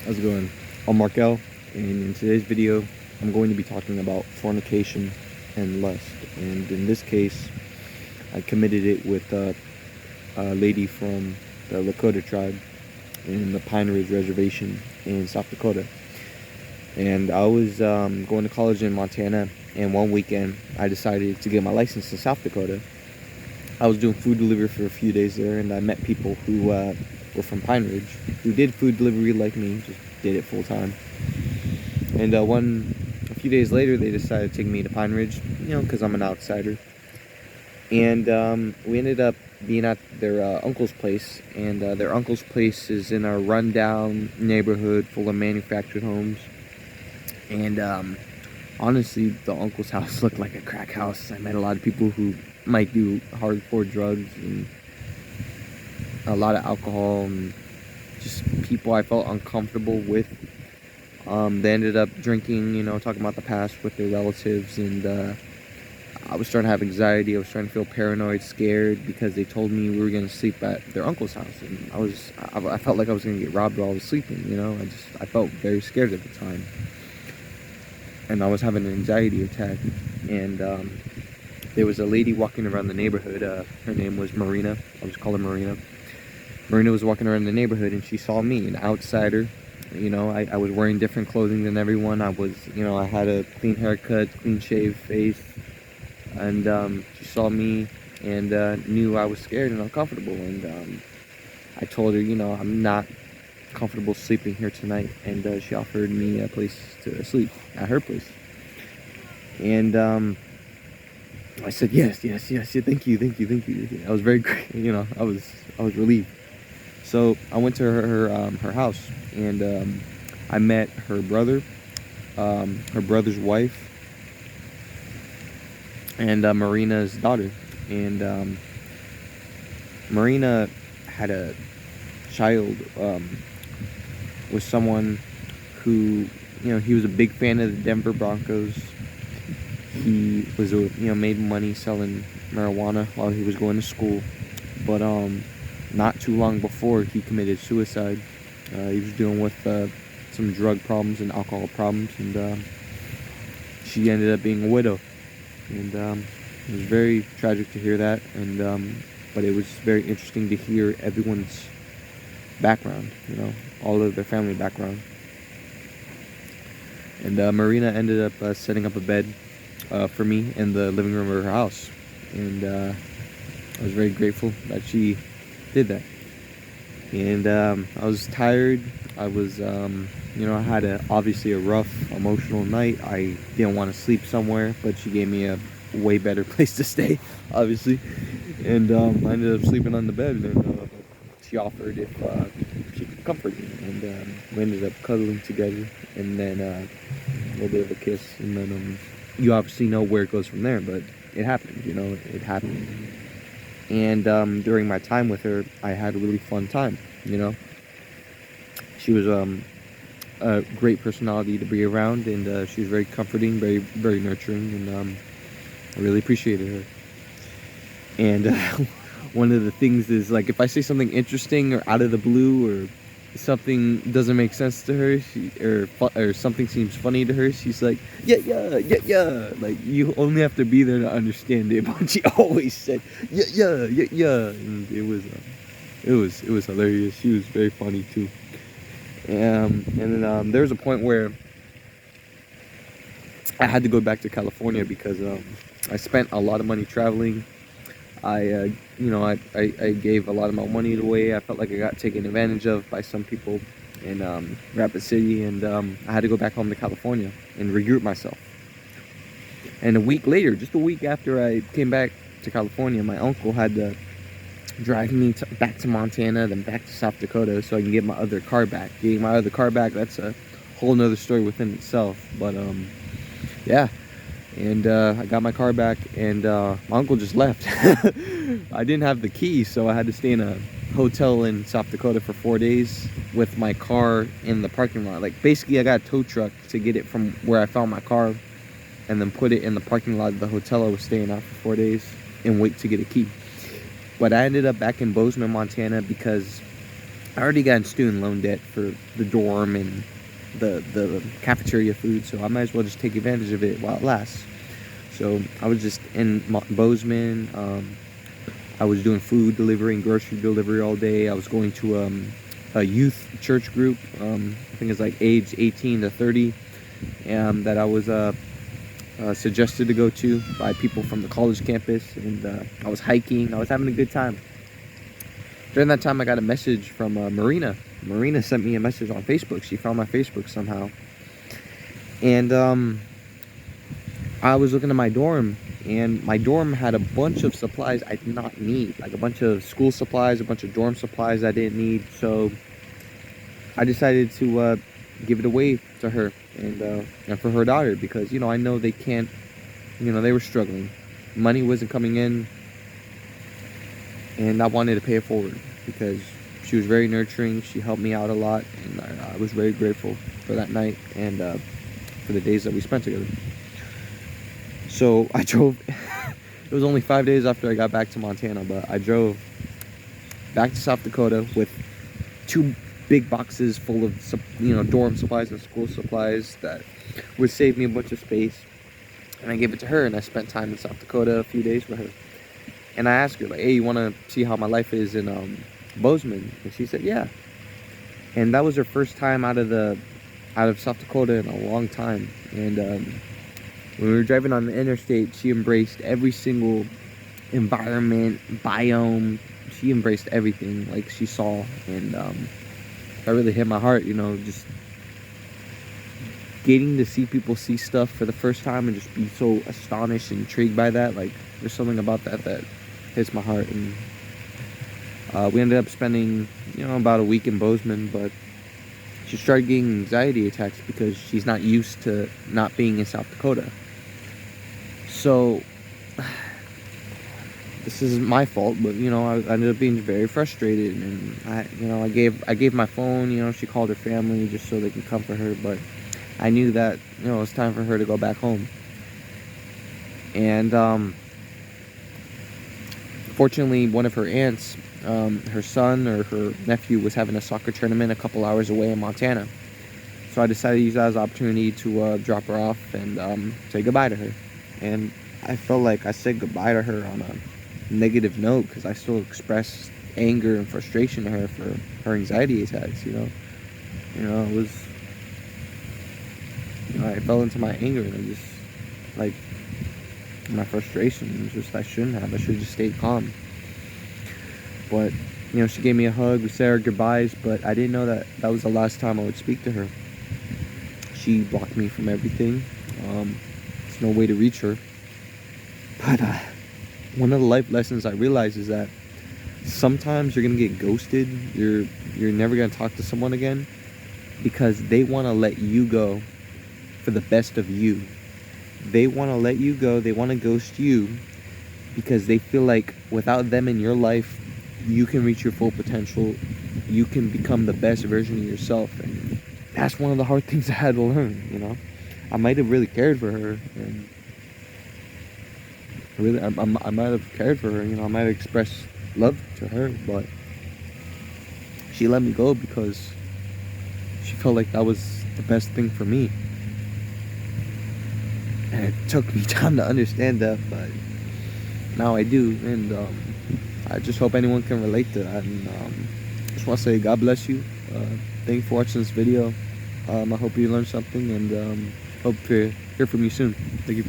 How's it going? I'm Markel, and in today's video, I'm going to be talking about fornication and lust. And in this case, I committed it with a lady from the Lakota tribe in the Pine Ridge Reservation in South Dakota. And I was going to college in Montana, and one weekend, I decided to get my license in South Dakota. I was doing food delivery for a few days there, and I met people who were from Pine Ridge, who did food delivery like me, just did it full time. And a few days later, they decided to take me to Pine Ridge, because I'm an outsider. And we ended up being at their uncle's place, and their uncle's place is in a rundown neighborhood full of manufactured homes. And honestly, the uncle's house looked like a crack house. I met a lot of people who might do hardcore drugs and a lot of alcohol, and just people I felt uncomfortable with. They ended up drinking, talking about the past with their relatives, and I was starting to have anxiety. I was starting to feel paranoid, scared, because they told me we were going to sleep at their uncle's house, and I felt like I was going to get robbed while I was sleeping. I felt very scared at the time, and I was having an anxiety attack. And there was a lady walking around the neighborhood. Her name was Marina. I'll just call her Marina. Marina was walking around the neighborhood, and she saw me, an outsider. I was wearing different clothing than everyone. I had a clean haircut, clean shaved face, and she saw me and knew I was scared and uncomfortable. And I told her, I'm not comfortable sleeping here tonight, and she offered me a place to sleep at her place. And I said yes, thank you. I was very, I was relieved. So I went to her house, and I met her brother, her brother's wife, and Marina's daughter. And Marina had a child with someone who, he was a big fan of the Denver Broncos. He was, made money selling marijuana while he was going to school, but not too long before he committed suicide. He was dealing with some drug problems and alcohol problems, and she ended up being a widow. And it was very tragic to hear that, and but it was very interesting to hear everyone's background, all of their family background. And Marina ended up setting up a bed for me in the living room of her house, and I was very grateful that she did that. And I was tired. I was I had obviously a rough emotional night. I didn't want to sleep somewhere, but she gave me a way better place to stay, obviously. And I ended up sleeping on the bed, and she offered if she could comfort me, and we ended up cuddling together, and then a little bit of a kiss, and then you obviously know where it goes from there, but it happened. It happened. And during my time with her, I had a really fun time. She was a great personality to be around, and she was very comforting, very, very nurturing, and I really appreciated her. And one of the things is, like, if I say something interesting or out of the blue, or something doesn't make sense to her, or something seems funny to her, she's like, yeah. Like, you only have to be there to understand it, but she always said yeah. And it was hilarious. She was very funny too. And then there was a point where I had to go back to California because I spent a lot of money traveling. I gave a lot of my money away. I felt like I got taken advantage of by some people in Rapid City, and I had to go back home to California and regroup myself. And a week later, just a week after I came back to California, my uncle had to drive me back to Montana, then back to South Dakota, so I can get my other car back. Getting my other car back, that's a whole nother story within itself. But yeah. And I got my car back, and my uncle just left. I didn't have the key, so I had to stay in a hotel in South Dakota for 4 days with my car in the parking lot. Like, basically, I got a tow truck to get it from where I found my car, and then put it in the parking lot of the hotel I was staying at for 4 days, and wait to get a key. But I ended up back in Bozeman, Montana, because I already got in student loan debt for the dorm and the cafeteria food, so I might as well just take advantage of it while it lasts. So I was just in Bozeman. I was doing food delivery and grocery delivery all day. I was going to a youth church group. I think it's like age 18 to 30, that I was suggested to go to by people from the college campus. And I was hiking. I was having a good time. During that time, I got a message from Marina. Marina sent me a message on Facebook. She found my Facebook somehow. And I was looking at my dorm, and my dorm had a bunch of supplies I did not need. Like a bunch of school supplies, a bunch of dorm supplies I didn't need. So I decided to give it away to her and for her daughter, because, you know, I know they can't, you know, they were struggling. Money wasn't coming in, and I wanted to pay it forward because she was very nurturing. She helped me out a lot, and I was very grateful for that night and for the days that we spent together. So I drove, it was only 5 days after I got back to Montana, but I drove back to South Dakota with 2 big boxes full of, you know, dorm supplies and school supplies that would save me a bunch of space. And I gave it to her, and I spent time in South Dakota, a few days with her. And I asked her, like, hey, you want to see how my life is in Bozeman? And she said, yeah. And that was her first time out of South Dakota in a long time. And when we were driving on the interstate, she embraced every single environment, biome. She embraced everything, like, she saw. And that really hit my heart, you know, just getting to see people see stuff for the first time and just be so astonished and intrigued by that. Like, there's something about that hits my heart. And we ended up spending, you know, about a week in Bozeman, but she started getting anxiety attacks because she's not used to not being in South Dakota. So this is my fault, but, you know, I ended up being very frustrated, and I gave my phone. You know, she called her family just so they can comfort her, but I knew that, you know, it was time for her to go back home. And fortunately, one of her aunts, her son or her nephew, was having a soccer tournament a couple hours away in Montana. So I decided to use that as an opportunity to drop her off and say goodbye to her. And I felt like I said goodbye to her on a negative note, because I still expressed anger and frustration to her for her anxiety attacks. You know, it was, you know, I fell into my anger, and I just, like, my frustration was just, I should have just stayed calm. But, you know, she gave me a hug, we said our goodbyes, but I didn't know that that was the last time I would speak to her. She blocked me from everything. There's no way to reach her. But one of the life lessons I realized is that sometimes you're gonna get ghosted. You're never gonna talk to someone again because they want to let you go for the best of you. They want to let you go. They want to ghost you because they feel like without them in your life, you can reach your full potential. You can become the best version of yourself. And that's one of the hard things I had to learn, you know. I might have really cared for her, and really, I might have cared for her, you know. I might have expressed love to her, but she let me go because she felt like that was the best thing for me. And it took me time to understand that, but now I do. And I just hope anyone can relate to that. And just want to say God bless you. Thank you for watching this video. I hope you learned something, and hope to hear from you soon. Thank you.